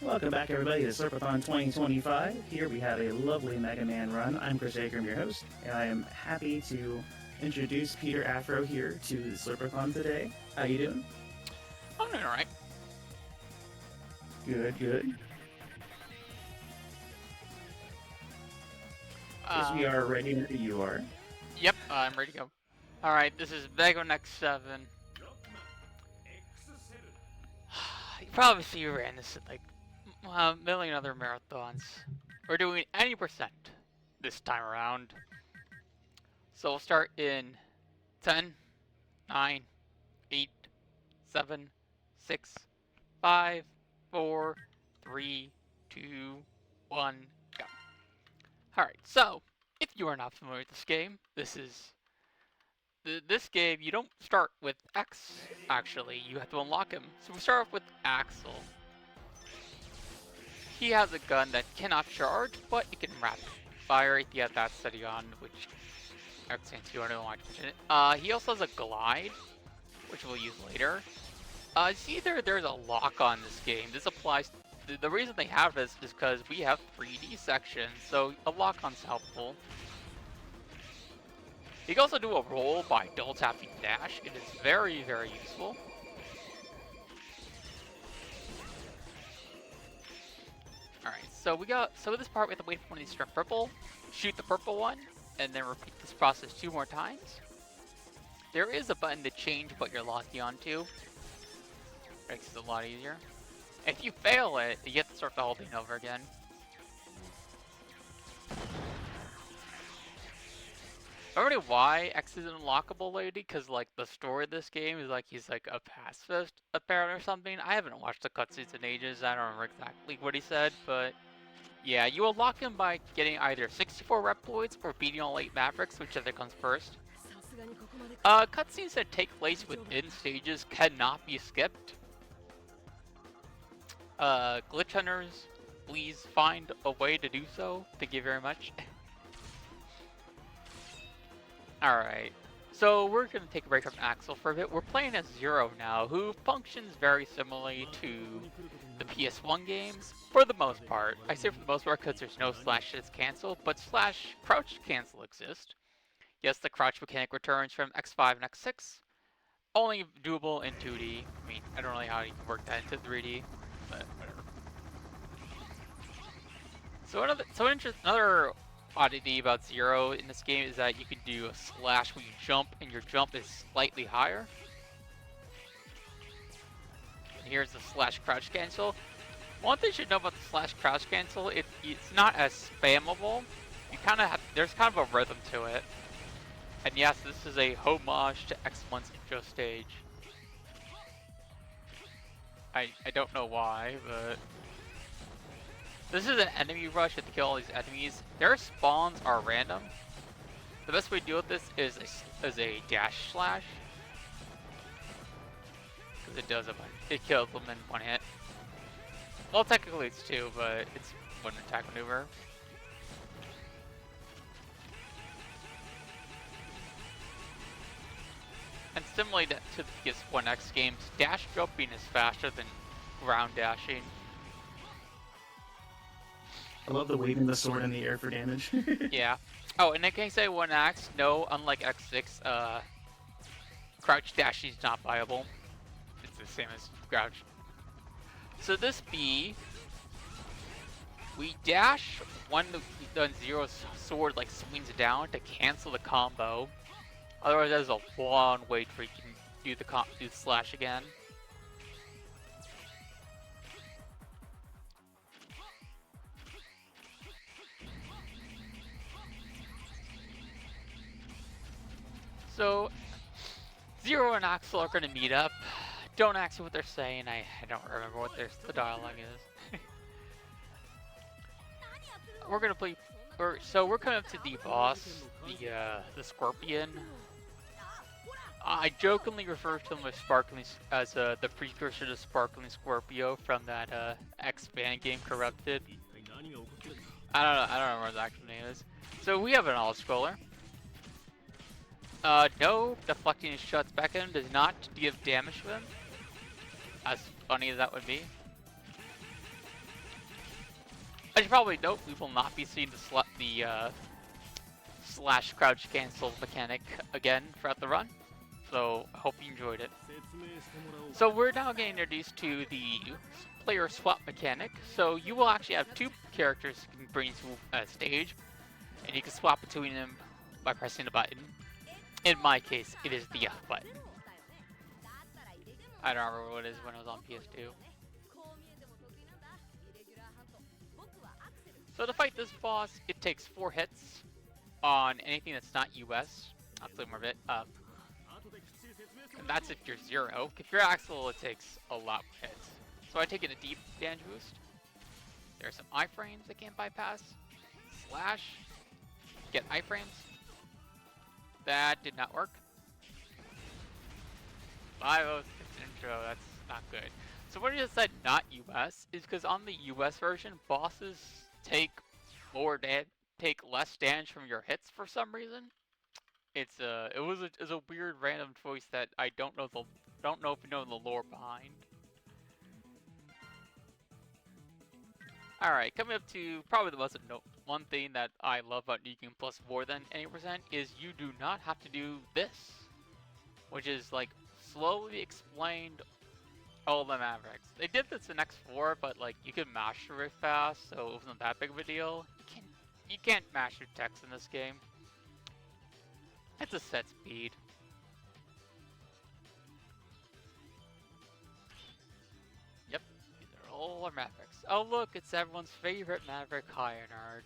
Welcome back, everybody, to Slurpathon 2025. Here we have a lovely Mega Man run. I'm Chris Akram, your host, and I am happy to introduce Peter Afro here to the Slurpathon today. How you doing? I'm doing alright. Good, good. Yes, we are ready whenever you are. Yep, I'm ready to go. Alright, this is Mega X7. You probably see you ran this at like a million other marathons. We're doing any percent this time around. So we'll start in 10, 9, 8, 7, 6, 5, 4, 3, 2, 1, go. Alright, so if you are not familiar with this game, this game, you don't start with X, actually. You have to unlock him. So we start off with Axel. He has a gun that cannot charge, but it can rapid fire if you have that steady on, which I don't want to mention it. He also has a glide, which we'll use later. See, there's a lock on this game. This applies. The reason they have this is because we have 3D sections, so a lock on's helpful. You can also do a roll by double tapping dash. It is very, very useful. Alright, so with this part we have to wait for one of these to turn purple, shoot the purple one, and then repeat this process 2 more times. There is a button to change what you're locking onto. Makes it a lot easier. If you fail it, you have to start the whole thing over again. I don't know why X isn't unlockable lately, because like the story of this game is like he's like a pacifist apparently or something. I haven't watched the cutscenes in ages. I don't remember exactly what he said, but yeah, you unlock him by getting either 64 Reploids or beating all 8 Mavericks, whichever comes first. Cutscenes that take place within stages cannot be skipped. Glitch hunters, please find a way to do so. Thank you very much. Alright, so we're going to take a break from Axel for a bit. We're playing as Zero now, who functions very similarly to the PS1 games, for the most part. I say for the most part because there's no slash hits cancel, but slash crouch cancel exist. Yes, the crouch mechanic returns from X5 and X6, only doable in 2D. I mean, I don't know how you can work that into 3D, but whatever. So another oddity about Zero in this game is that you can do a slash when you jump, and your jump is slightly higher. And here's the slash crouch cancel. One thing you should know about the slash crouch cancel, it's not as spammable. You kind of have, there's kind of a rhythm to it. And yes, this is a homage to X1's intro stage. I don't know why, but this is an enemy rush. You have to kill all these enemies. Their spawns are random. The best way to deal with this is a dash slash, because it does it kills them in 1 hit. Well, technically it's 2, but it's 1 attack maneuver. And similarly to the PS1X games, dash jumping is faster than ground dashing. I love the waving the sword in the air for damage. Yeah. Oh, and I can say 1X, no, unlike X6, crouch dashing is not viable. It's the same as crouch. So this B, we dash when the Zero's sword like swings down to cancel the combo. Otherwise, there's a long wait for you can do the slash again. So, Zero and Axel are gonna meet up. Don't ask me what they're saying. I don't remember what the dialogue is. We're gonna play. So we're coming up to the boss, the Scorpion. I jokingly refer to him as the precursor to Sparkling Scorpio from that X-Band game, Corrupted. I don't remember what the actual name is. So we have an all-scroller. No, deflecting his shots back at him does not give damage to him. As funny as that would be. I should probably note we will not be seeing the slash crouch cancel mechanic again throughout the run. So I hope you enjoyed it. So we're now getting introduced to the player swap mechanic. So you will actually have two characters you can bring to a stage, and you can swap between them by pressing a button. In my case, it is the F button. I don't remember what it is when it was on PS2. So to fight this boss, it takes 4 hits on anything that's not US. I'll say more of it. And that's if you're 0. If you're Axel, it takes a lot more hits. So I take it a deep damage boost. There are some iframes that can't bypass. Slash. Get iframes. That did not work. 506 intro, that's not good. So what I just said not US is because on the US version, bosses take less damage from your hits for some reason. It was a weird random choice that I don't know if you know the lore behind. Alright, coming up to probably the most one thing that I love about New Game Plus more than any percent is you do not have to do this, which is like slowly explained all the Mavericks. They did this in X4, but like you could mash through it fast, so it wasn't that big of a deal. You can't mash through text in this game. It's a set speed. Yep, these are all our Mavericks. Oh look, it's everyone's favorite Maverick Hyanard.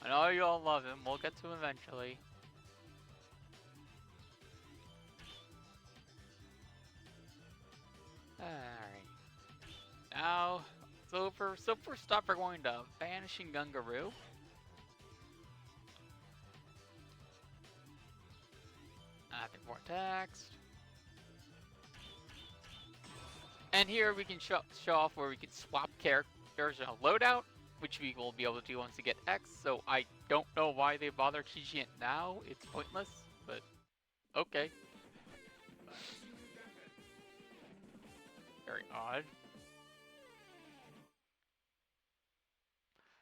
I know you all love him, we'll get to him eventually. Alright. Now, so first up we're going to Vanishing Gungaroo. Add more text. And here we can show off where we can swap characters in a loadout, which we will be able to do once we get X. So I don't know why they bother teaching it now. It's pointless, but okay. Very odd.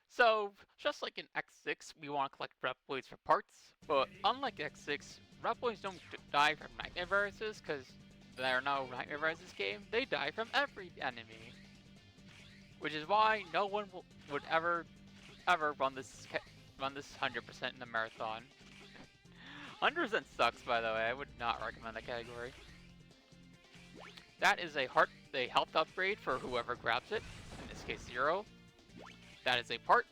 So, just like in X6, we want to collect Reploids for parts, but unlike X6, Reploids don't die from nightmare viruses, because there are no nightmare viruses this game. They die from every enemy. Which is why no one would ever run this 100% in the marathon. 100% sucks, by the way. I would not recommend that category. That is a health upgrade for whoever grabs it. In this case, 0. That is a part.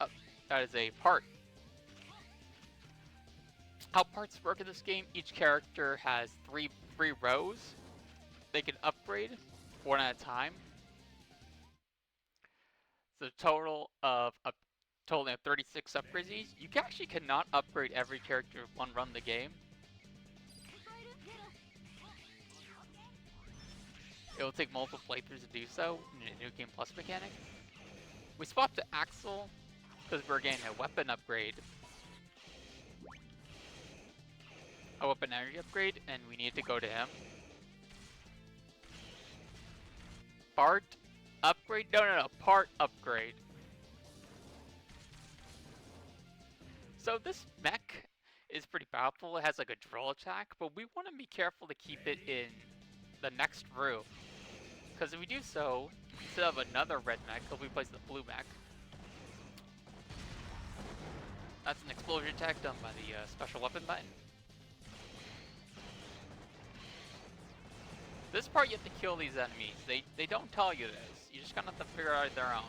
How parts work in this game? Each character has three rows. They can upgrade one at a time. So total of 36 upgrades each. You actually cannot upgrade every character in one run of the game. It will take multiple playthroughs to do so in a New Game Plus mechanic. We swapped to Axel because we're getting a weapon upgrade. A weapon energy upgrade, and we need to go to him. Part upgrade? No, part upgrade. So this mech is pretty powerful. It has like a drill attack, but we want to be careful to keep it in the next room. Because if we do so, instead of another red mech, he'll replace the blue mech. That's an explosion attack done by the special weapon button. This part you have to kill these enemies. They don't tell you this. You just kind of have to figure it out their own.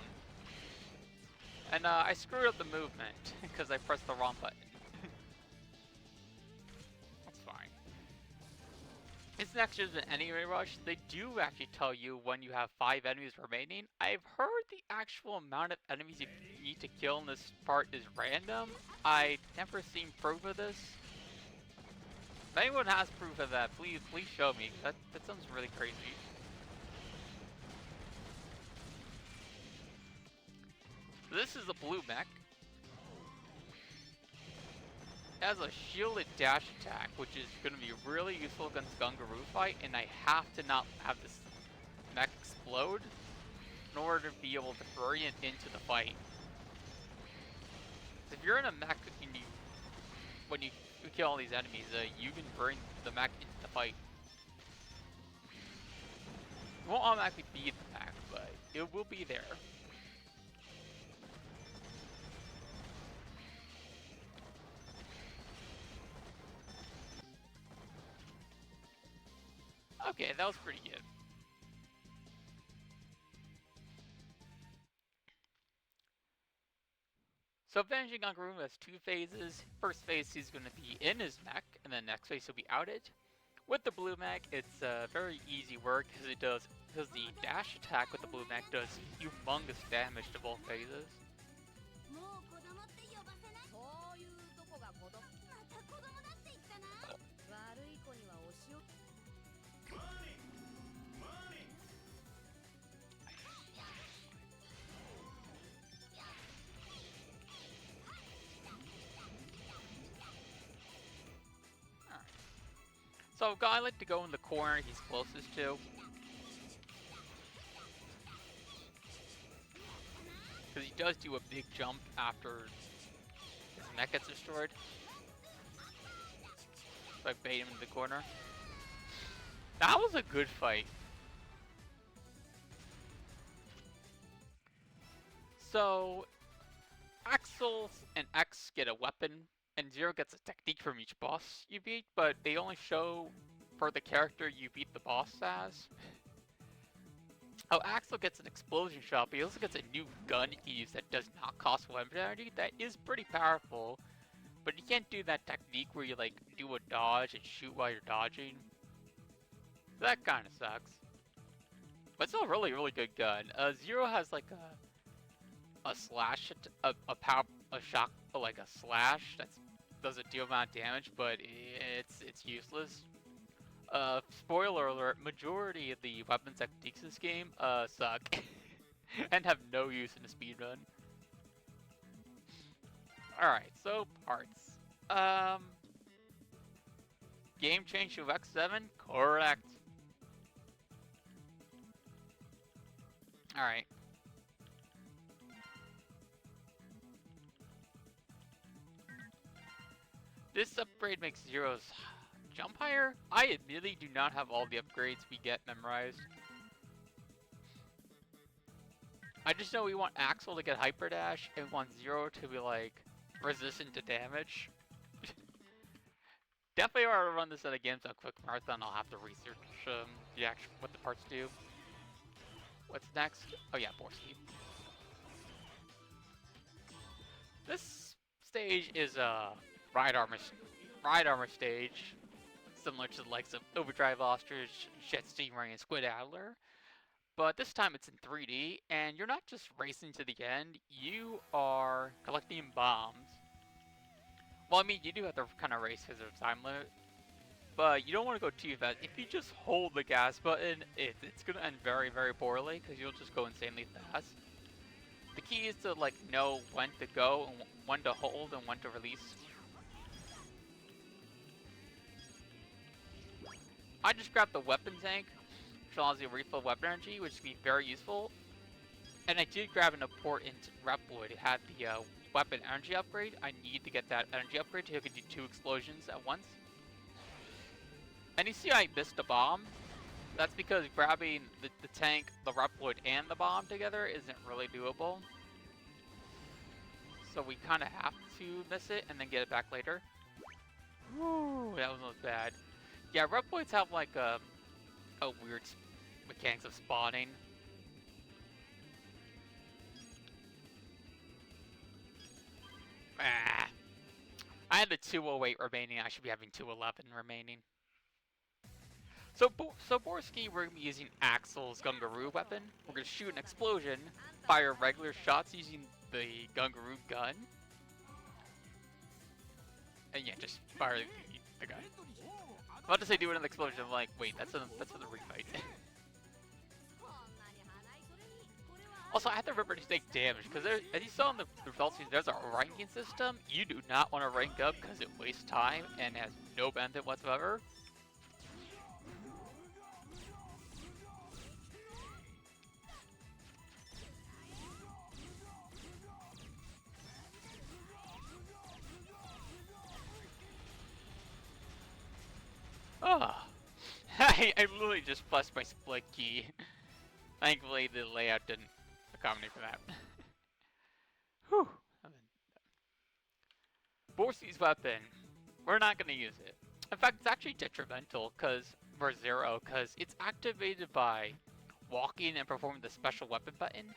And I screwed up the movement because I pressed the wrong button. That's fine. It's next is an enemy rush. They do actually tell you when you have 5 enemies remaining. I've heard the actual amount of enemies you need to kill in this part is random. I've never seen proof of this. If anyone has proof of that, please show me. That sounds really crazy. This is a blue mech. It has a shielded dash attack, which is going to be really useful against Gungaroo fight, and I have to not have this mech explode. in order to be able to orient into the fight. If you're in a mech and when you kill all these enemies, you can bring the mech into the fight. It won't automatically be the mech, but it will be there. Okay, that was pretty good. So Vanishing Kangaroo has two phases. First phase he's going to be in his mech, and then next phase he'll be out it. With the blue mech, it's very easy work because the dash attack with the blue mech does humongous damage to both phases. So I like to go in the corner he's closest to. Because he does do a big jump after his mech gets destroyed. So I bait him into the corner. That was a good fight. So Axel and X get a weapon, and Zero gets a technique from each boss you beat, but they only show for the character you beat the boss as. Oh, Axel gets an explosion shot, but he also gets a new gun he can use that does not cost weapon energy. That is pretty powerful, but you can't do that technique where you like do a dodge and shoot while you're dodging. That kind of sucks. But it's still a really, really good gun. Zero has like a slash, a shock, like a slash that does a deal amount of damage, but it's useless. Spoiler alert: majority of the weapon techniques in this game suck and have no use in a speedrun. All right, so parts. Game change to X7, correct. All right. This upgrade makes Zero's jump higher. I admittedly do not have all the upgrades we get memorized. I just know we want Axel to get Hyper Dash and want Zero to be like resistant to damage. Definitely if I were to run this at a GameStop Quick Marathon, I'll have to research what the parts do. What's next? Oh yeah, Borsky. This stage is a ride armor stage, similar to the likes of Overdrive Ostrich, Jet Stingray, and Squid Adler. But this time it's in 3D, and you're not just racing to the end, you are collecting bombs. Well, I mean, you do have to kind of race because of time limit, but you don't want to go too fast. If you just hold the gas button, it's going to end very, very poorly, because you'll just go insanely fast. The key is to, like, know when to go, and when to hold, and when to release. I just grabbed the weapon tank, which allows you to refill weapon energy, which can be very useful. And I did grab an important Reploid. It had the weapon energy upgrade. I need to get that energy upgrade so I can do 2 explosions at once. And you see I missed a bomb. That's because grabbing the tank, the Reploid, and the bomb together isn't really doable. So we kind of have to miss it and then get it back later. Woo, that was not bad. Yeah, Reploids have like a weird mechanics of spawning. Ah. I had the 208 remaining. I should be having 211 remaining. So Borsky, we're going to be using Axel's Gungaroo weapon. We're going to shoot an explosion, fire regular shots using the Gungaroo gun. And yeah, just fire the gun. I'm about to say do another explosion. I'm like, wait, that's for the refight. Also, I have to remember to take damage, because as you saw in the results, there's a ranking system. You do not want to rank up because it wastes time and has no benefit whatsoever. I literally just pressed my split key. Thankfully, the layout didn't accommodate for that. Whew. Borski's weapon. We're not going to use it. In fact, it's actually detrimental for Zero, because it's activated by walking and performing the special weapon button.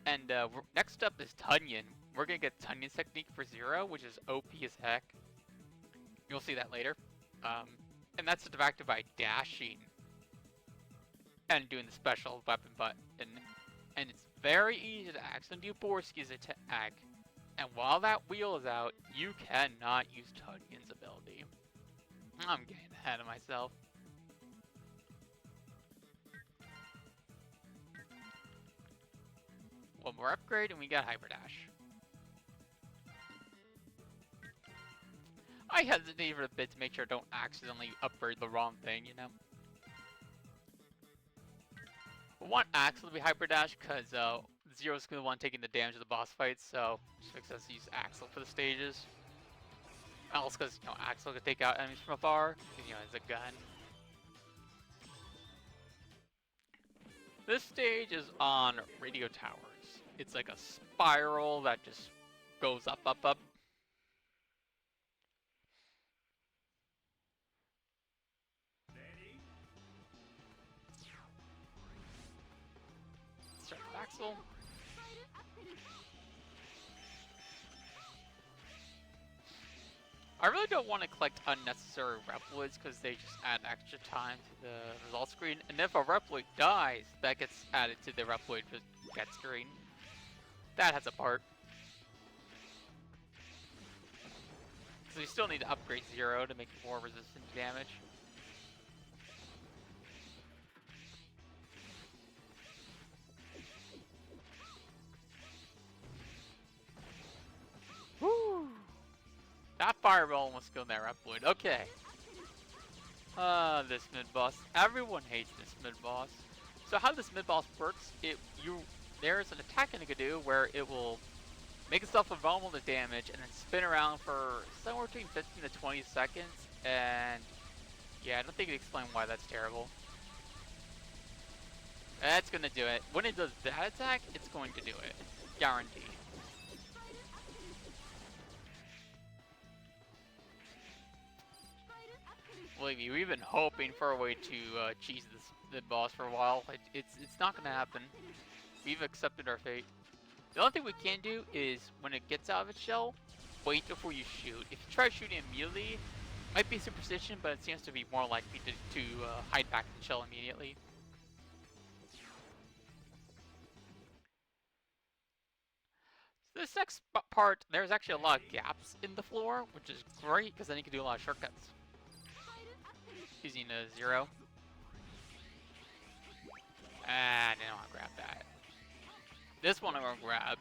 And next up is Tunyon. We're going to get Tunyon's technique for Zero, which is OP as heck. You'll see that later. And that's activated by dashing and doing the special weapon button. And it's very easy to accidentally do Borski's attack. And while that wheel is out, you cannot use Tunyon's ability. I'm getting ahead of myself. One more upgrade and we got Hyper Dash. I hesitate for a bit to make sure I don't accidentally upgrade the wrong thing, you know? I want Axel to be Hyper Dash because Zero's going to want taking the damage of the boss fights, so just makes sense to use Axel for the stages. Also because, you know, Axel can take out enemies from afar, because, you know, it's a gun. This stage is on radio towers. It's like a spiral that just goes up, up, up. Start with Axel. I really don't want to collect unnecessary Reploids because they just add extra time to the result screen. And if a Reploid dies, that gets added to the Reploid get screen. That has a part. So you still need to upgrade Zero to make it more resistant to damage. Woo! That fireball almost killed that Reploid. Okay. This mid-boss. Everyone hates this mid-boss. So how this mid-boss works, there's an attack it can do where it will make itself vulnerable to damage and then spin around for somewhere between 15 to 20 seconds. And yeah, I don't think I can explain why that's terrible. That's gonna do it. When it does that attack, it's going to do it. Guaranteed. Believe me, we've been hoping for a way to cheese this boss for a while. It's not gonna happen. We've accepted our fate. The only thing we can do is, when it gets out of its shell, wait before you shoot. If you try shooting immediately, it might be superstition, but it seems to be more likely to hide back the shell immediately. So this next part, there's actually a lot of gaps in the floor, which is great, because then you can do a lot of shortcuts. Using a Zero. I didn't want to grab that. This one I'm going to grab.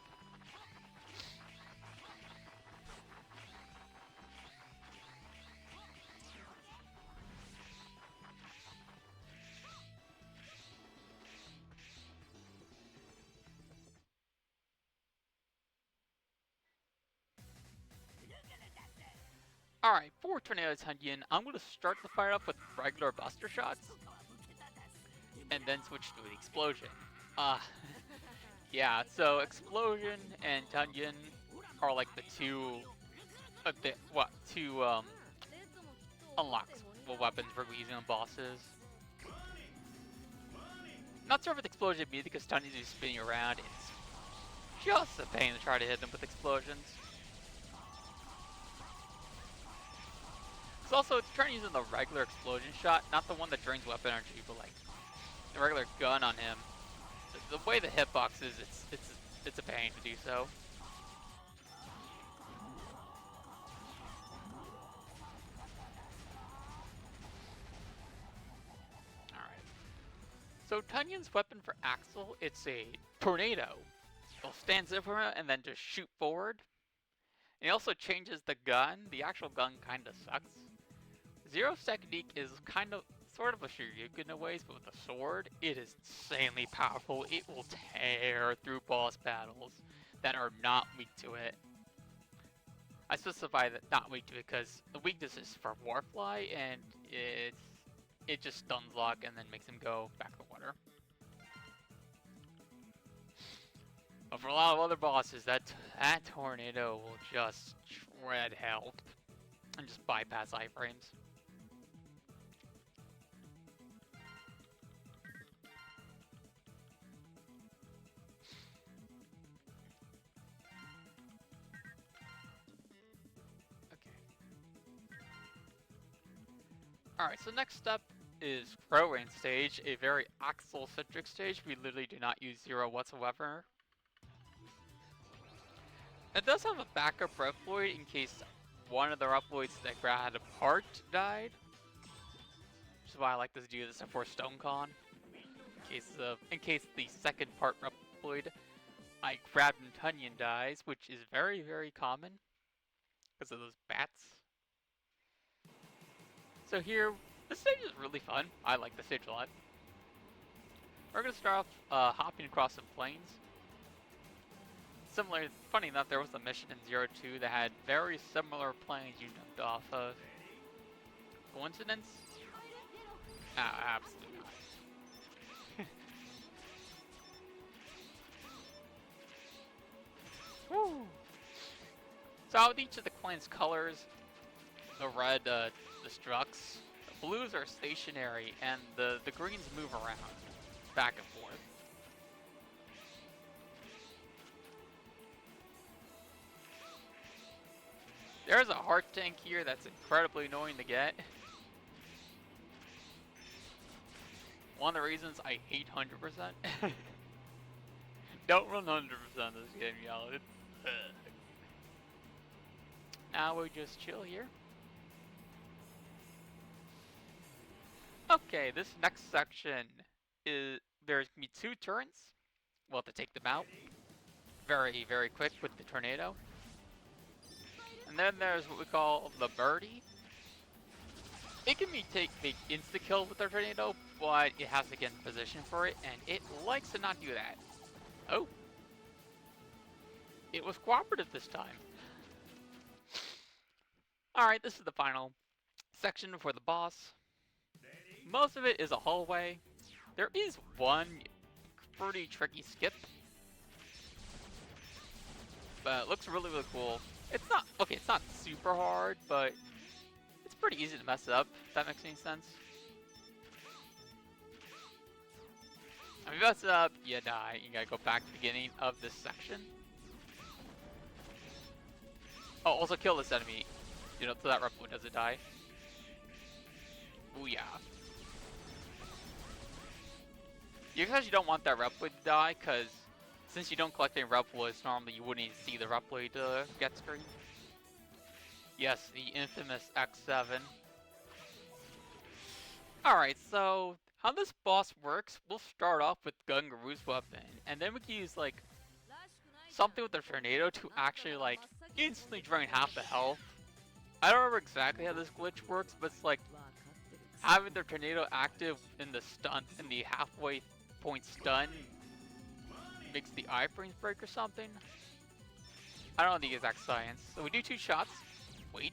Alright, for Tornado Tunyon, I'm going to start the fight off with regular buster shots. And then switch to the explosion. Yeah, so explosion and Tunyon are like the two unlocks weapons for using on bosses. Not sure with explosion be because Tunyon's just spinning around. It's just a pain to try to hit them with explosions. It's also trying using the regular explosion shot, not the one that drains weapon energy, but like the regular gun on him. The way the hitbox is, it's a pain to do so. Alright. So Tunyon's weapon for Axel, it's a tornado. It'll stand still for a minute and then just shoot forward. And he also changes the gun. The actual gun kinda sucks. Zero's technique is sort of a Shoryuken in a ways, but with the sword, it is insanely powerful. It will tear through boss battles that are not weak to it. I specify that not weak to it because the weakness is for Warfly, and it just stuns lock and then makes him go back to the water. But for a lot of other bosses, that tornado will just shred health and just bypass iframes. Alright, so next up is Crow Rain stage, a very Axel-centric stage. We literally do not use Zero whatsoever. It does have a backup Reploid in case one of the Reploids that had a part died. Which is why I like to do this before StoneCon. In case the second part Reploid I grabbed and Tunyon dies, which is very, very common because of those bats. So here, this stage is really fun. I like the stage a lot. We're going to start off hopping across some plains. Similar, funny enough, there was a mission in 02 that had very similar planes you jumped off of. Coincidence? Absolutely not. Woo! So with each of the planes' colors, the red destructs, the blues are stationary, and the greens move around, back and forth. There's a heart tank here that's incredibly annoying to get. One of the reasons I hate 100%. Don't run 100% this game, y'all. It's now we just chill here. Okay, this next section is there's gonna be 2 turrets. We'll have to take them out very, very quick with the tornado. And then there's what we call the birdie. It can be make insta kill with the tornado, but it has to get in position for it, and it likes to not do that. Oh. It was cooperative this time. Alright, this is the final section for the boss. Most of it is a hallway. There is one pretty tricky skip. But it looks really, really cool. It's not, okay, it's not super hard, but it's pretty easy to mess up, if that makes any sense. If you mess it up, you die. You gotta go back to the beginning of this section. Oh, also kill this enemy. You know, so that Reploid doesn't die. Ooh, yeah. You actually don't want that Reploid to die, because since you don't collect any Reploids, normally you wouldn't even see the Reploid get screen. Yes, the infamous X7. Alright, so how this boss works, we'll start off with Gungaru's weapon, and then we can use, like, something with the tornado to actually, like, instantly drain half the health. I don't remember exactly how this glitch works, but it's like having the tornado active in the stun, in the halfway point stun, makes the iframes break or something. I don't know the exact science. So we do 2 shots. Wait.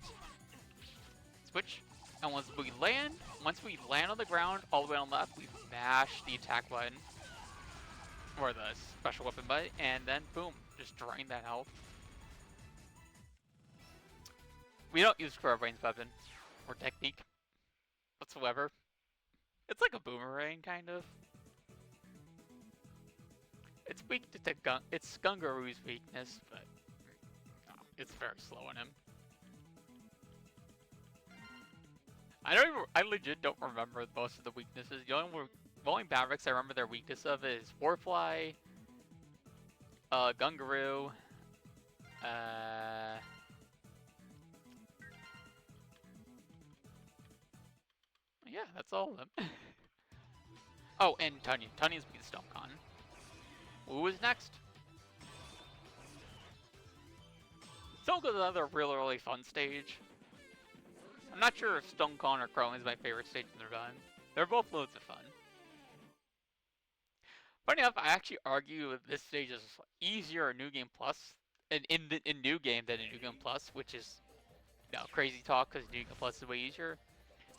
Switch. And once we land on the ground, all the way on the left, we mash the attack button. Or the special weapon button, and then boom, just drain that health. We don't use Crow-Brain's weapon or technique whatsoever. It's like a boomerang, kind of. It's weak to it's Gungaru's weakness, but it's very slow on him. I legit don't remember most of the weaknesses. The only Mavericks I remember their weakness of is Warfly, Gungaru, yeah, that's all of them. Oh, and Tunyon. Tunyon's beat StoneCon. Who is next? StoneCon is another really fun stage. I'm not sure if StoneCon or Chrome is my favorite stage in the run. They're both loads of fun. Funny enough, I actually argue that this stage is easier in New Game Plus, in New Game than in New Game Plus, which is, you know, crazy talk because New Game Plus is way easier.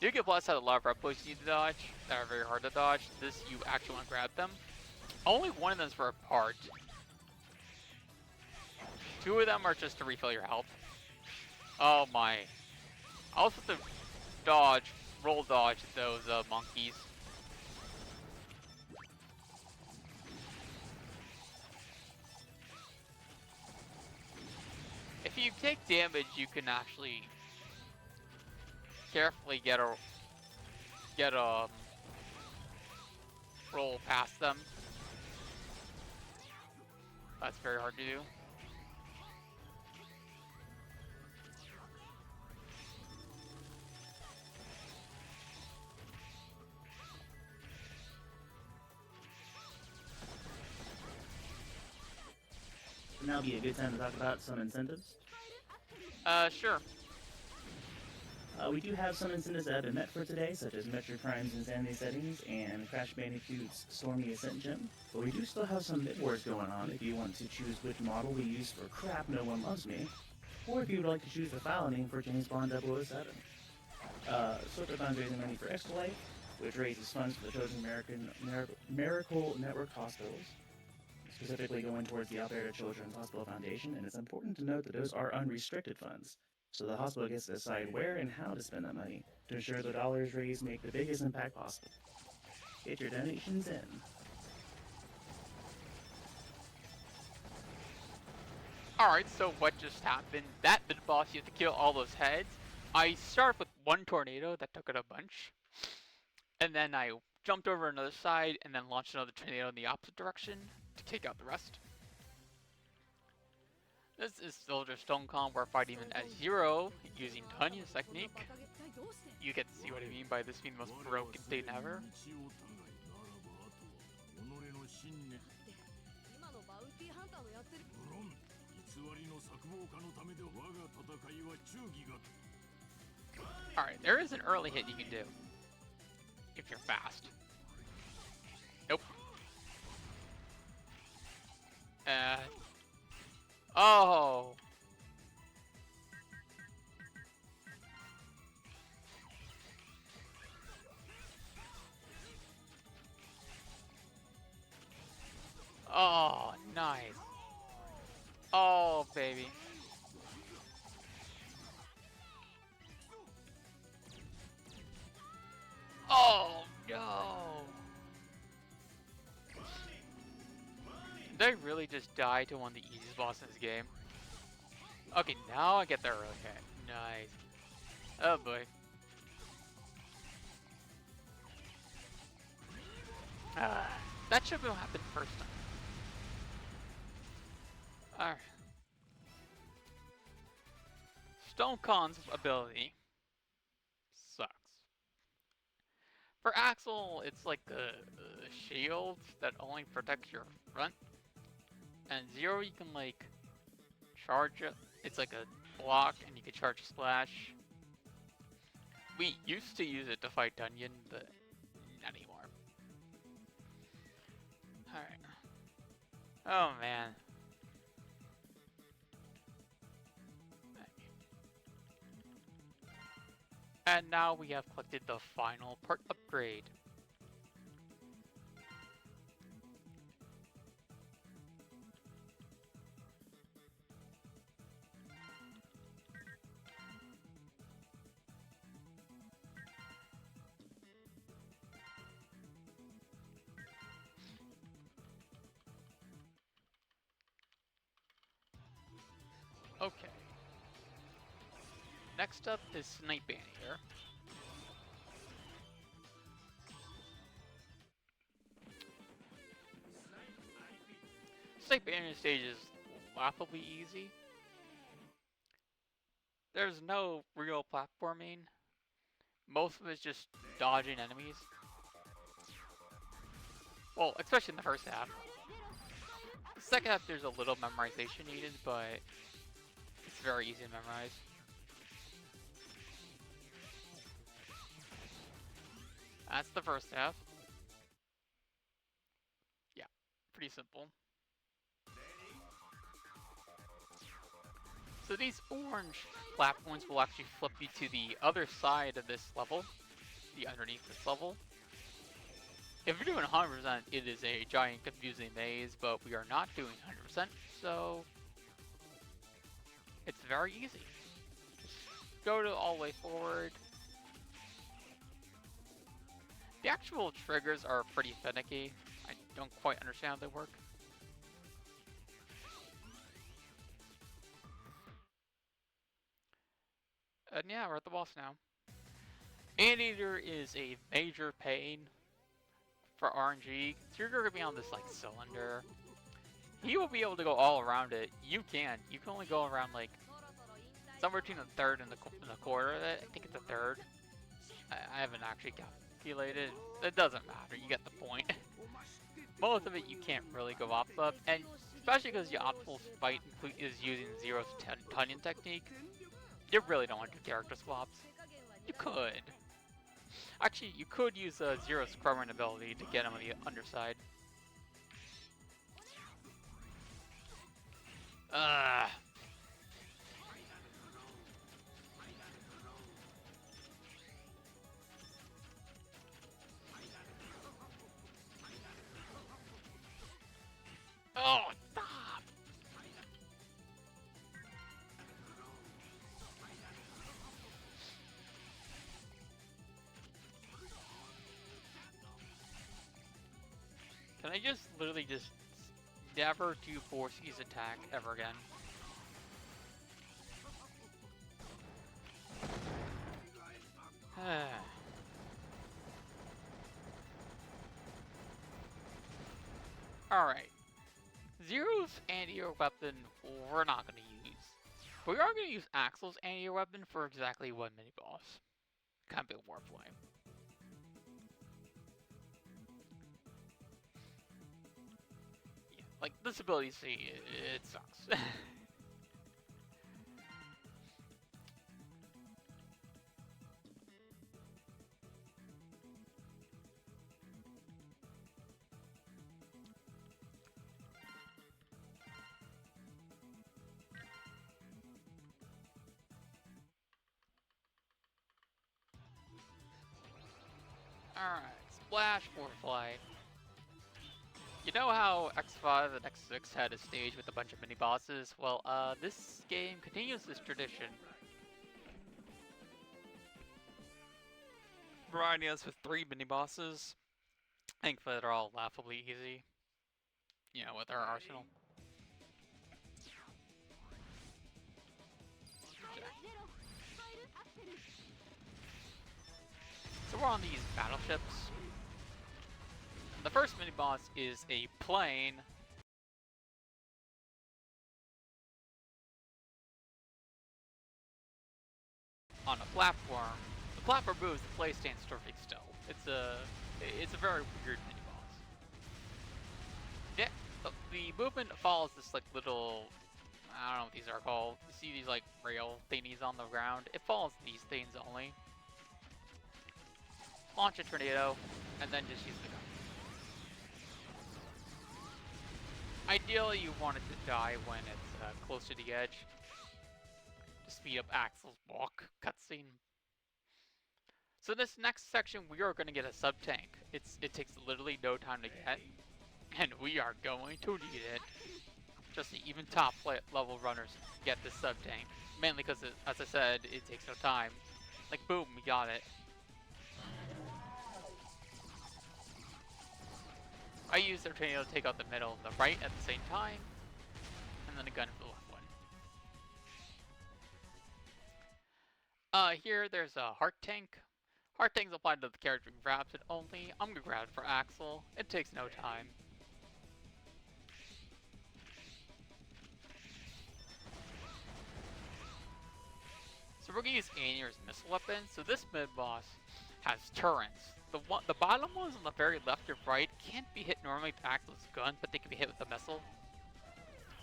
You get blessed out a lot of repos you need to dodge that are very hard to dodge. This, you actually want to grab them. Only one of them is for a part. Two of them are just to refill your health. Oh my. I also have to dodge, roll dodge those monkeys. If you take damage, you can actually carefully get a roll past them. That's very hard to do. Now be a good time to talk about some incentives. Sure. We do have some incentives that have been met for today, such as Metroid Prime's Insanity Settings and Crash Bandicoot's Stormy Ascent Gem. But we do still have some mid-wars going on if you want to choose which model we use for Crap No One Loves Me, or if you would like to choose the file name for James Bond 007. Slurpathon's raising money for Extra Life, which raises funds for the chosen Miracle Network hospitals, specifically going towards the Alberta Children's Hospital Foundation, and it's important to note that those are unrestricted funds. So the hospital gets to decide where and how to spend that money to ensure the dollars raised make the biggest impact possible. Get your donations in. Alright, so what just happened? That big boss, you have to kill all those heads. I started with one tornado that took it a bunch. And then I jumped over another side and then launched another tornado in the opposite direction to take out the rest. This is Soldier Stonecon. We're fighting him at 0 using Tanya's technique. You get to see what I mean by this being the most broken thing ever. Alright, there is an early hit you can do. If you're fast. Nope. Oh! Oh, nice. Oh, baby. Oh, no. Did I really just die to one of the easiest bosses in this game? Okay, now I get the early hit. Nice. Oh boy. That should have happened first time. Alright. Stonecon's ability sucks. For Axel, it's like a shield that only protects your front. And Zero, you can like charge it. It's like a block, and you can charge a splash. We used to use it to fight Dunyan, but not anymore. Alright. Oh man. And now we have collected the final part upgrade. Okay. Next up is Snipe here. Snipe stage is laughably easy. There's no real platforming. Most of it is just dodging enemies. Well, especially in the first half. The second half there's a little memorization needed, but it's very easy to memorize. That's the first half. Yeah, pretty simple. So these orange platforms will actually flip you to the other side of this level, the underneath this level. If you're doing 100%, it is a giant confusing maze, but we are not doing 100%, so it's very easy. Just go to all the way forward. The actual triggers are pretty finicky. I don't quite understand how they work. And yeah, we're at the boss now. Anteater is a major pain for RNG. So you're going to be on this like cylinder. He will be able to go all around it. You can. You can only go around like somewhere between a third and a quarter of it. I think it's a third. I haven't actually calculated. It doesn't matter. You get the point. Most of it you can't really go off of, and especially because the optimal fight is using Zero's Tunyon technique. You really don't want to do character swaps. You could. Actually, you could use Zero's Scrumming ability to get him on the underside. Oh, stop! Can I just literally just never do Force's attack ever again? Alright. Zero's anti-air weapon we're not going to use. But we are going to use Axel's anti-air weapon for exactly one mini-boss. Kind of bit more play. Yeah, like, this ability, see, it sucks. Alright, Splash or Flight. You know how X5 and X6 had a stage with a bunch of mini-bosses? Well, this game continues this tradition. Providing us with 3 mini-bosses. Thankfully, they're all laughably easy. You know, with our arsenal. So we're on these battleships. The first mini-boss is a plane. On a platform. The platform moves, the plane stands perfect still. It's a very weird mini-boss. Yeah, the movement follows this like little, I don't know what these are called. You see these like rail thingies on the ground? It follows these things only. Launch a tornado, and then just use the gun. Ideally, you want it to die when it's close to the edge. To speed up Axel's walk cutscene. So this next section, we are going to get a sub-tank. It takes literally no time to get, and we are going to need it. Just the even top level runners get this sub-tank. Mainly because, as I said, it takes no time. Like, boom, we got it. I use the tornado to take out the middle and the right at the same time, and then a gun for the left one. Here there's a heart tank. Heart tank's applied to the character who grabs it only. I'm gonna grab it for Axel. It takes no time. So we're gonna use Anier's missile weapon. So this mid-boss has turrets. The bottom ones on the very left or right can't be hit normally with Axel's gun, but they can be hit with the missile.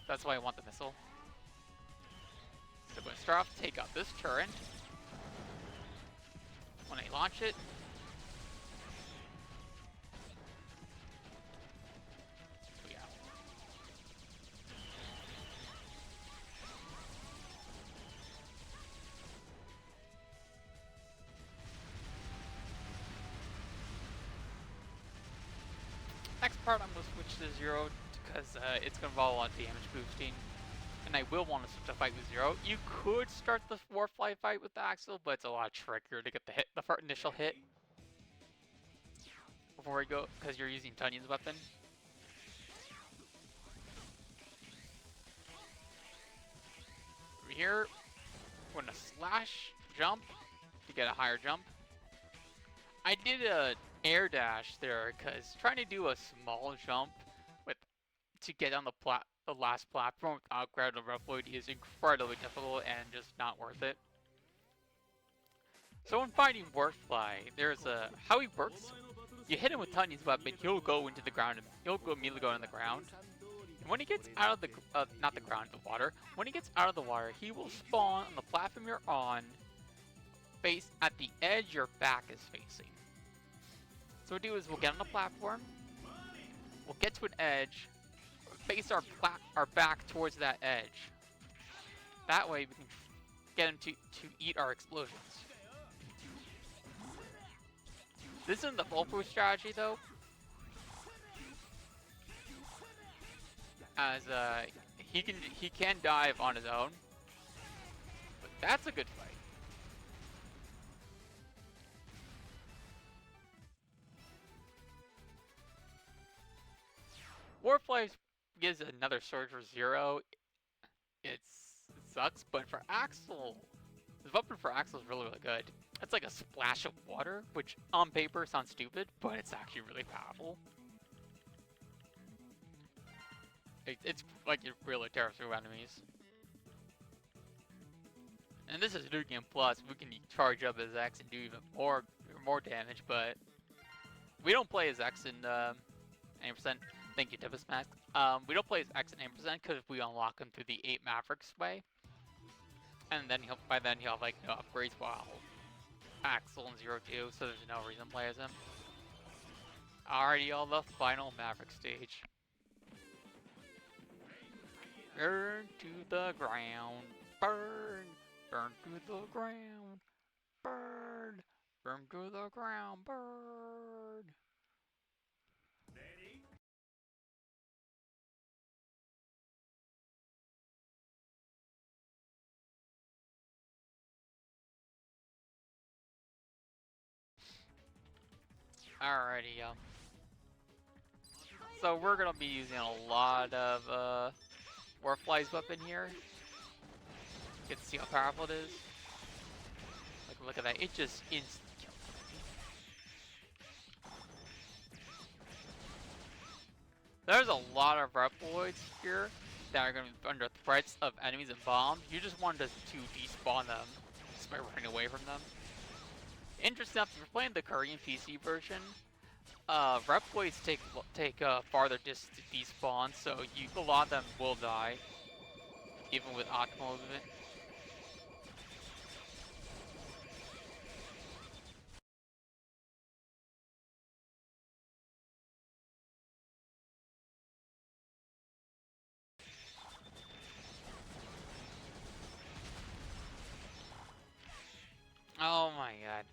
That's why I want the missile. So I'm going to start off, take out this turret. When I launch it, we go. part, I'm going to switch to Zero because it's going to involve a lot of damage boosting. And I will want to switch to fight with Zero. You could start the Warfly fight with Axel, but it's a lot trickier to get the initial hit before we go, because you're using Tunion's weapon. Over here, we're going to slash jump to get a higher jump. I did a air dash there because trying to do a small jump to get on the last platform without grabbing the Reploid is incredibly difficult and just not worth it. So when fighting Warfly, there's how he works. You hit him with Tunion's weapon, he'll go into the ground, and he'll immediately go in the ground. And when he gets out of the not the ground, the water. When he gets out of the water, he will spawn on the platform you're on, face at the edge your back is facing. So what we'll do is we'll get on the platform, we'll get to an edge, face our back towards that edge. That way we can get him to eat our explosions. This isn't the foolproof strategy though, as he can dive on his own, but that's a good fight. Warfly gives another surge for Zero. It sucks, but for Axel, his weapon for Axel is really good. It's like a splash of water, which on paper sounds stupid, but it's actually really powerful. It's like it really tears through enemies. And this is New Game Plus. We can charge up as X and do even more damage, but we don't play as X in 80%. Thank you, Tpasalt. We don't play as X in 80% because we unlock him through the 8 Mavericks way, and then by then he'll have like no upgrades while Axel and Zero too, so there's no reason to play as him. Alrighty, on the final Maverick stage. Burn to the ground, burn, burn to the ground, burn, burn to the ground, burn. Alrighty, so we're gonna be using a lot of Warfly's weapon here. You can see how powerful it is. Like, look at that! It just instant kills me. There's a lot of Reploids here that are gonna be under threats of enemies and bombs. You just want to despawn them just by running away from them. Interesting enough, if you're playing the Korean PC version, Reploids take farther distance to despawn, so a lot of them will die, even with optimal movement. Oh my god.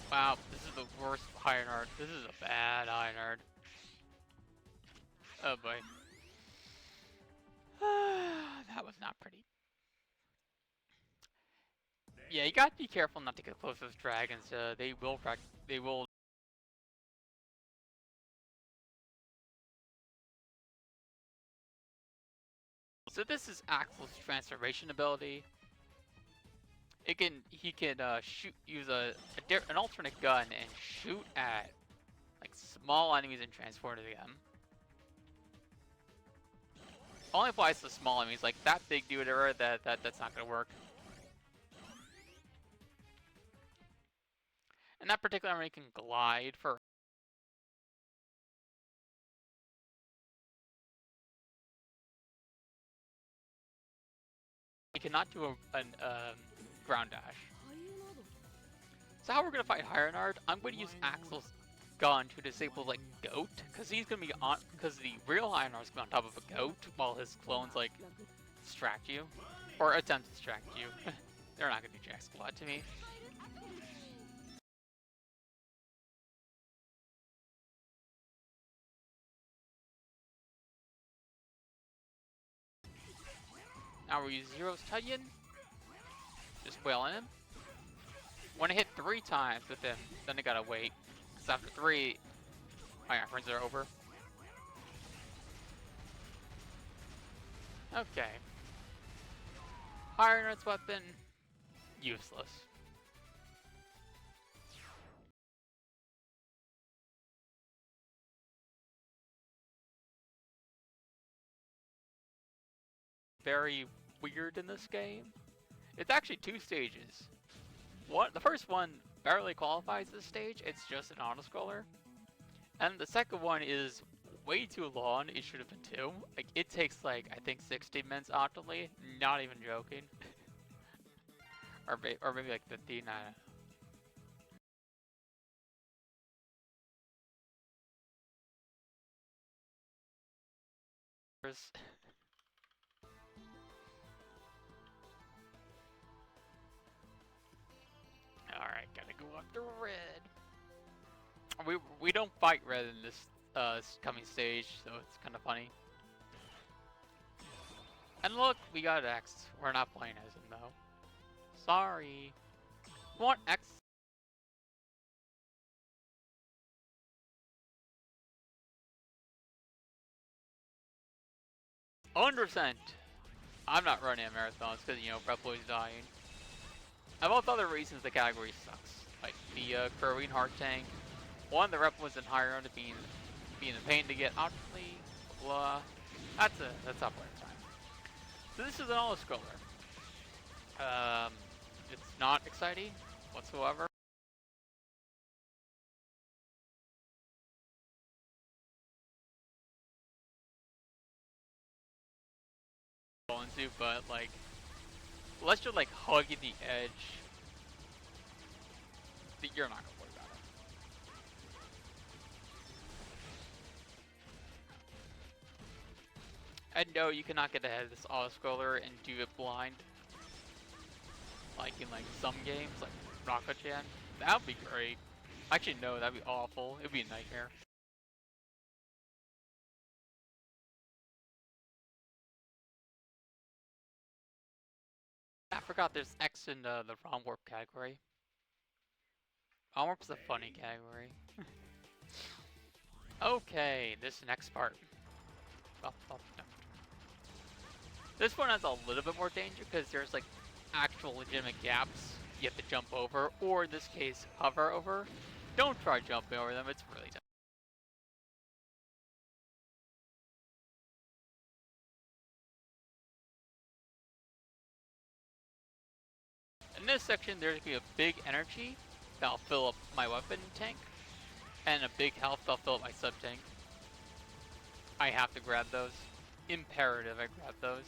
Wow, this is the worst Iron Art. This is a bad Iron Art. Oh boy. That was not pretty. Yeah, you gotta be careful not to get close to those dragons. They will. So this is Axel's transformation ability. He can use an alternate gun and shoot at like small enemies and transform to them. Only applies to small enemies, like that big dude era. That's not gonna work. And that particular enemy can glide for. He cannot do a ground dash. So how we're gonna fight Ironard? I'm going to use Axel's gone to disable like goat, because he's gonna be on, because the real Ironar's gonna be on top of a goat while his clones like distract you or attempt to distract you. They're not gonna do jack squat to me. Now we use Zero's Titan. Just wailing him. When I hit 3 times with him, then I gotta wait. Because after 3, my friends are over. Okay. Iron Knight's weapon, useless. Very weird in this game. It's actually 2 stages. The first one barely qualifies this stage, it's just an auto-scroller. And the second one is way too long, it should have been 2. Like, it takes like, I think 60 minutes optimally, not even joking. or maybe like 15, I don't know. Alright, gotta go up to red. We don't fight red in this coming stage, so it's kind of funny. And look, we got X. We're not playing as him though. Sorry. We want X. 100%. I'm not running a marathons because, you know, Reploid's dying. And both other reasons the category sucks. Like the curving heart tank. One, the Reploid's in higher end being a pain to get optimally. Blah. That's not player time. So this is an auto-scroller. It's not exciting whatsoever. Into, but like, unless you're like hugging the edge, you're not gonna worry about it. And no, you cannot get ahead of this auto-scroller and do it blind. Like in like some games, like Rocket-chan. That would be great. Actually, no, that'd be awful. It'd be a nightmare. I forgot there's X in the ROM Warp category. ROM Warp's a funny category. Okay, this next part. This one has a little bit more danger because there's like actual legitimate gaps you have to jump over, or in this case, hover over. Don't try jumping over them, it's really tough. In this section, there's gonna be a big energy that'll fill up my weapon tank, and a big health that'll fill up my sub tank. I have to grab those. Imperative I grab those.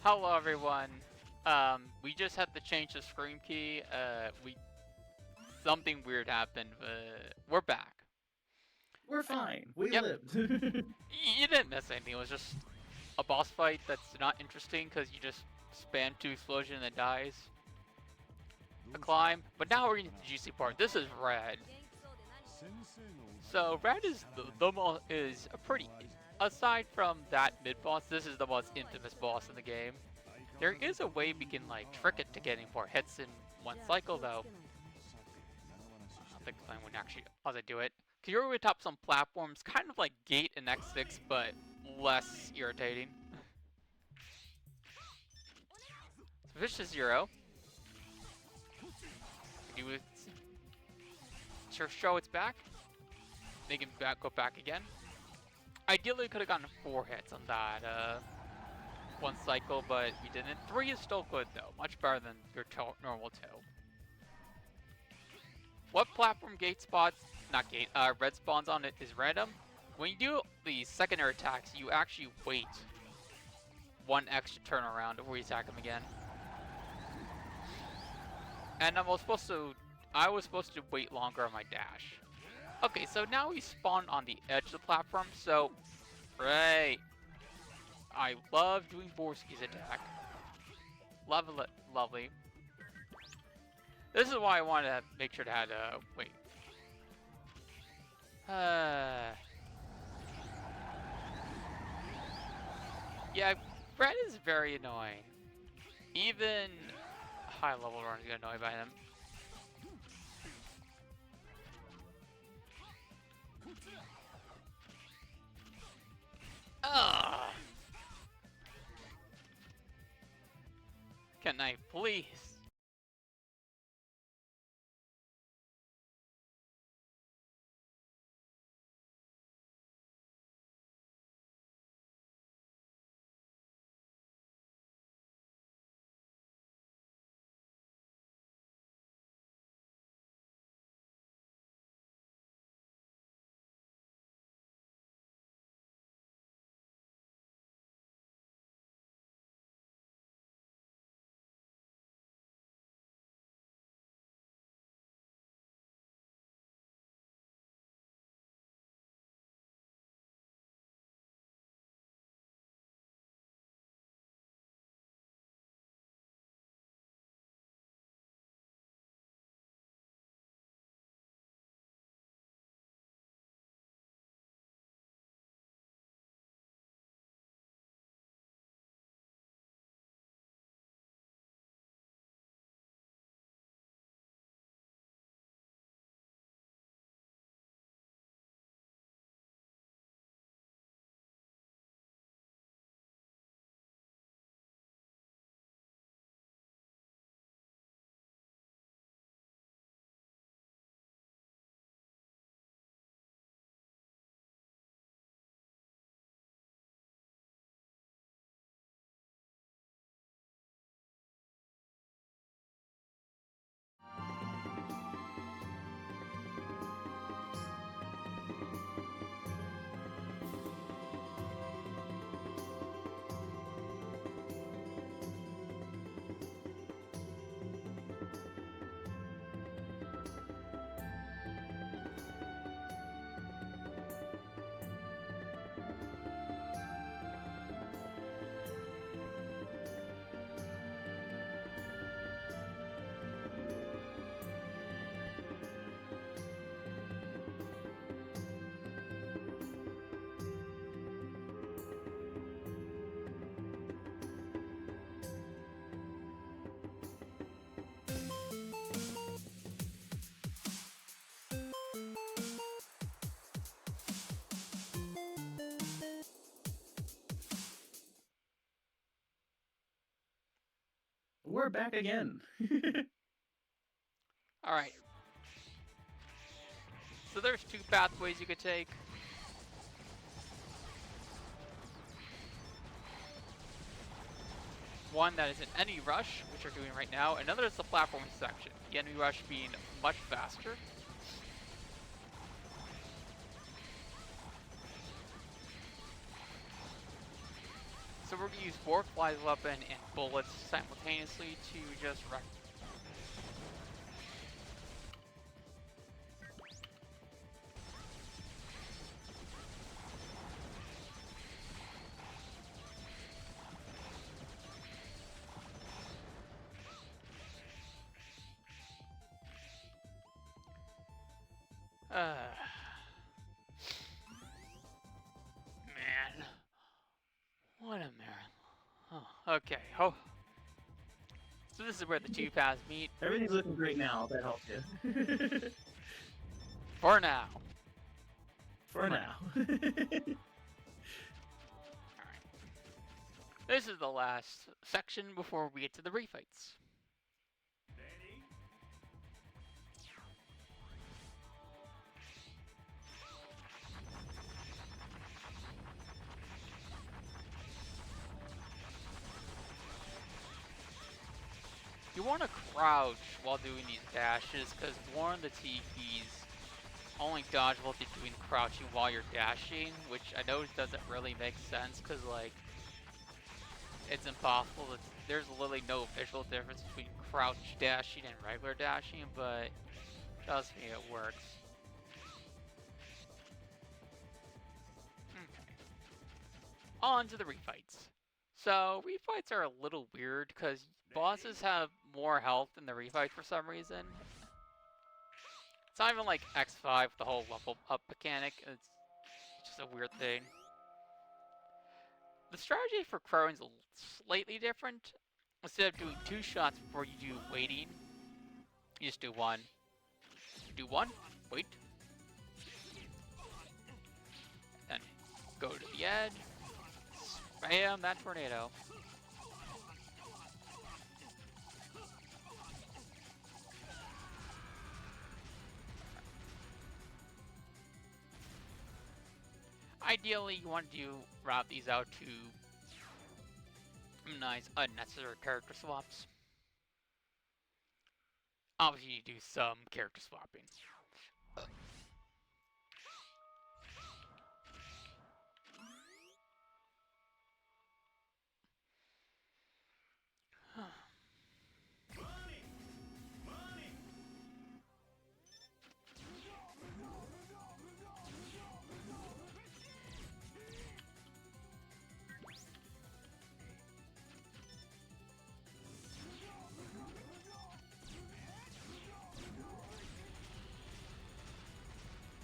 Hello everyone. We just had to change the screen key. Something weird happened. We're back. We're fine. We Yep. lived. You didn't miss anything. It was just a boss fight that's not interesting because you just spam 2 explosion and it dies. A climb. But now we're getting to the juicy part. This is red. So red is is a pretty. Aside from that mid boss, this is the most infamous boss in the game. There is a way we can like trick it to getting more hits in one cycle though. I'll explain when actually how to do it. Cause you're over top some platforms, kind of like Gate and X6, but less irritating. Switch to 0. Do it. Show its back. They can go back again. Ideally, could have gotten 4 hits on that one cycle, but we didn't. 3 is still good though, much better than your normal 2. What platform gate spots, not gate, red spawns on it is random. When you do the secondary attacks, you actually wait 1 extra turn around before you attack them again. And I was supposed to wait longer on my dash. Okay, so now we spawn on the edge of the platform, so great. I love doing Borski's attack. Lovely. This is why I wanted to make sure to have wait. Yeah, Brett is very annoying. Even high level runners get annoyed by him. Ugh. Can I please? We're back again. Alright. So there's 2 pathways you could take. One that is an enemy rush, which we're doing right now. Another is the platforming section. The enemy rush being much faster. So we're gonna use Fork Fly's weapon and bullets simultaneously to just wreck. Man. What a marathon. Oh, okay. Oh. So this is where the two paths meet. Everything's looking great now, if that helps you. For now. For now. Alright. This is the last section before we get to the refights. You want to crouch while doing these dashes, because one of the TPs only dodge while they're doing crouching while you're dashing, which I know doesn't really make sense, because, like, it's impossible. There's literally no visual difference between crouch dashing and regular dashing, but trust me, it works. Okay. On to the refights. So, refights are a little weird, because bosses have more health in the refight for some reason. It's not even like X5, the whole level up mechanic. It's just a weird thing. The strategy for crowing is slightly different. Instead of doing 2 shots before you do waiting, you just do 1. Do 1, wait. Then go to the edge. Spam that tornado. Ideally, you want to route these out to nice unnecessary character swaps. Obviously, you do some character swapping.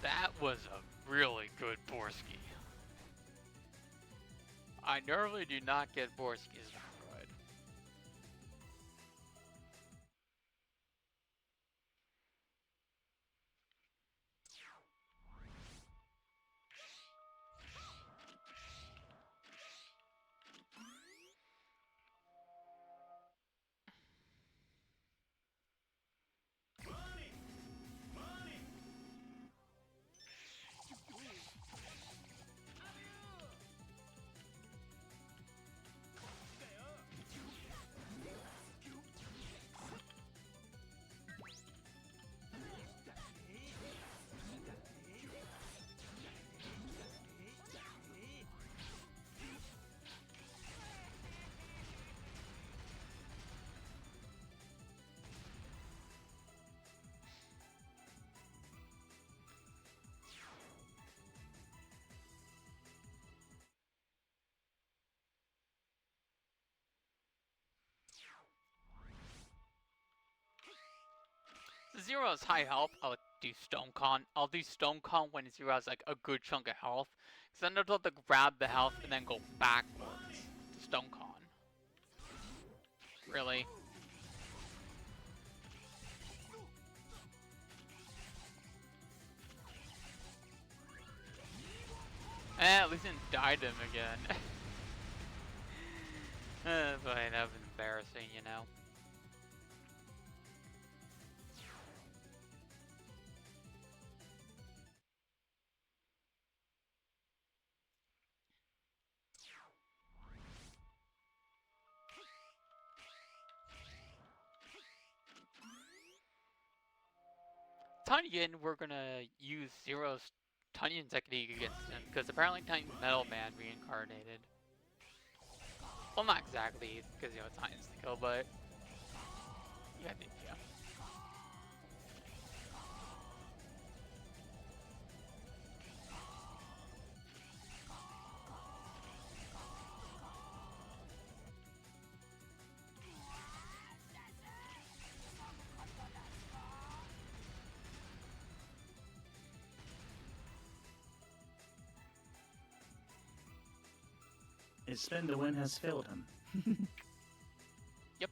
That was a really good Borski. I normally do not get Borskis that good. Zero has high health, I'll do Stone Con. I'll do Stone Con when Zero has like a good chunk of health. Because then I'll have to grab the health and then go backwards to Stone Con. Really? At least didn't die to him again. But that was embarrassing, you know. Tunyon, we're gonna use Zero's Tunyon technique against him, because apparently Tunyon's Metal Man reincarnated. Well, not exactly, because you know it's not instant kill, but you got the idea. His spin to win has failed him. Yep.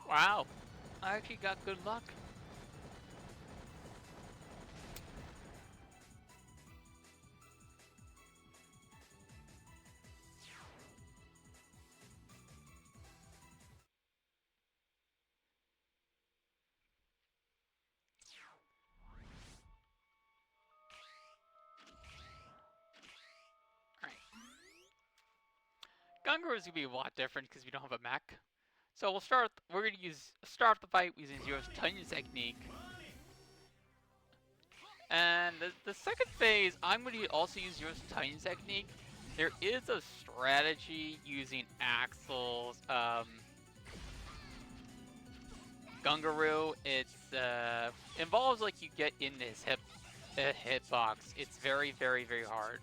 Wow. I actually got good luck. Alright. Gungar is going to be a lot different because we don't have a mech. So we're going to start the fight using Zero's Titan technique. And the second phase, I'm going to also use Zero's Titan technique. There is a strategy using Axel's Gungaroo. It's involves like you get in his hitbox. It's very, very, very hard.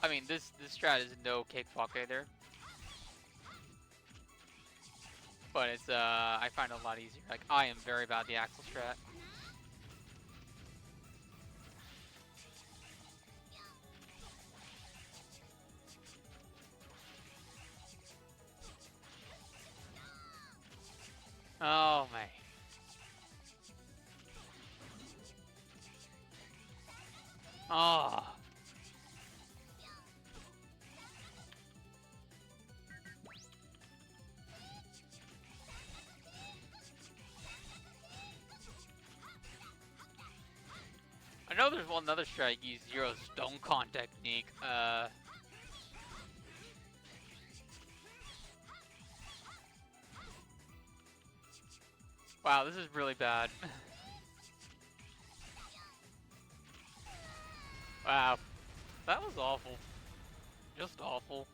I mean, this strat is no cakewalk either. But it's I find it a lot easier. Like I am very bad at the Axel strat. Oh my. Oh. I know there's one other strat use Zero's Stone Con technique. Wow, this is really bad. Wow. That was awful. Just awful.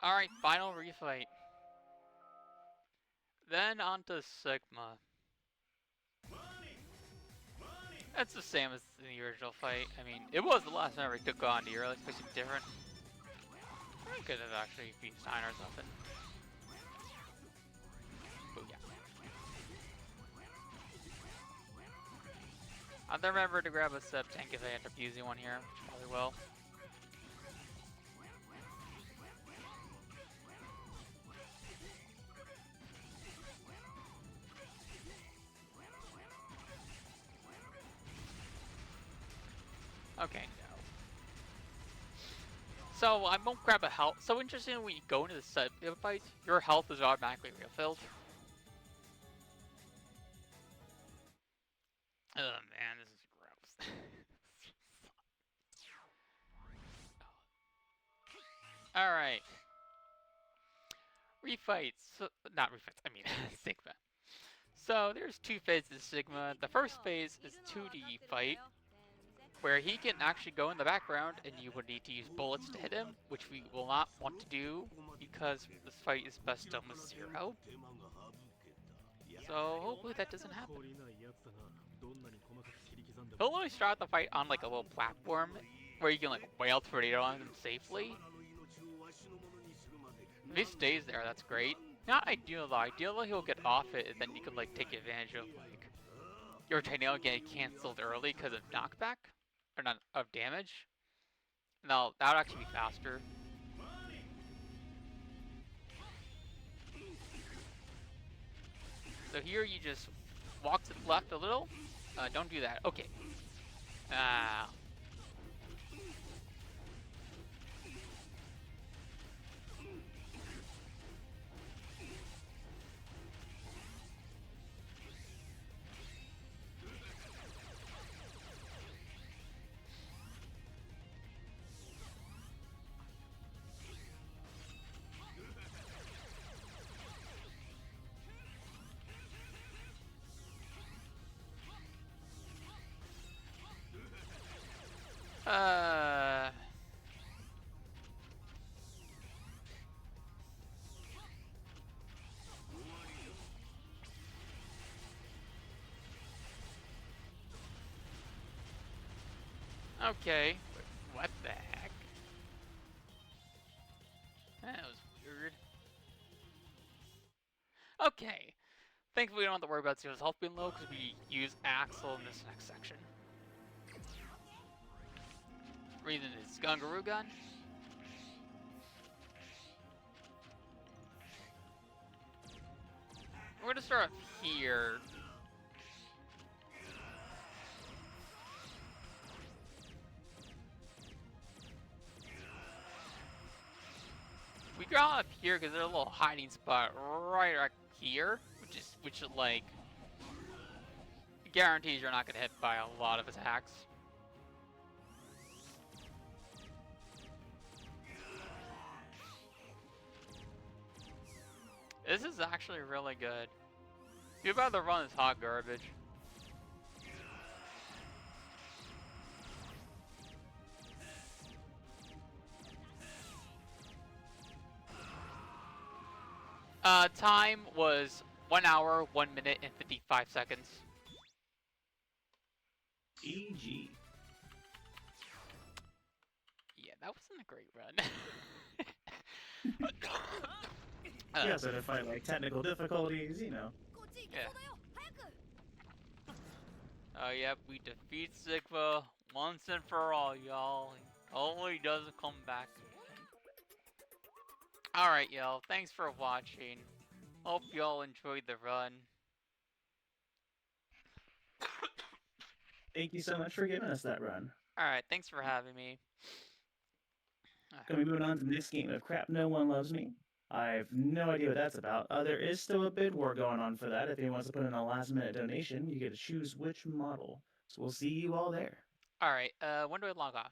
Alright, final refight. Then on to Sigma. That's the same as the original fight. I mean, it was the last time we took on. Do you really expect something different? I could have actually beat Stein or something. Booyah. I have to remember to grab a sub tank if I end up using one here, which I probably will. Okay, no. So I won't grab a health. So interesting when you go into the sub fight, your health is automatically refilled. Oh man, this is gross. Alright. Refights. So, not refights, I mean Sigma. So there's two phases of Sigma. The first phase is 2D fight, where he can actually go in the background and you would need to use bullets to hit him, which we will not want to do because this fight is best done with Zero. So hopefully that doesn't happen. He'll only start the fight on like a little platform where you can like wail tornado on him safely. If he stays there, that's great. Not ideal though. Ideally, he'll get off it, and then you can like take advantage of like your tornado getting canceled early because of knockback or not of damage. No, that would actually be faster. So here you just walk to the left a little. Don't do that. Okay. Ah. Uh. Okay. What the heck? That was weird. Okay. Thankfully, we don't have to worry about Zero's health being low because we use Axel in this next section. Reason is Gungaroo Gun. We're gonna start up here. We go up here because there's a little hiding spot right here, which like guarantees you're not gonna hit by a lot of attacks. This is actually really good. Too bad the run is hot garbage. Time was 1 hour, 1 minute, and 55 seconds. GG. Yeah, that wasn't a great run. You also had to fight like technical difficulties, you know. Yeah. Oh, yep, we defeat Sigma once and for all, y'all. Hopefully he doesn't come back again. Alright, y'all, thanks for watching. Hope y'all enjoyed the run. Thank you so much for giving us that run. Alright, thanks for having me. Gonna be moving on to the next game of Crap No One Loves Me. I have no idea what that's about. There is still a bid war going on for that. If anyone wants to put in a last-minute donation, you get to choose which model. So we'll see you all there. Alright, when do I log off?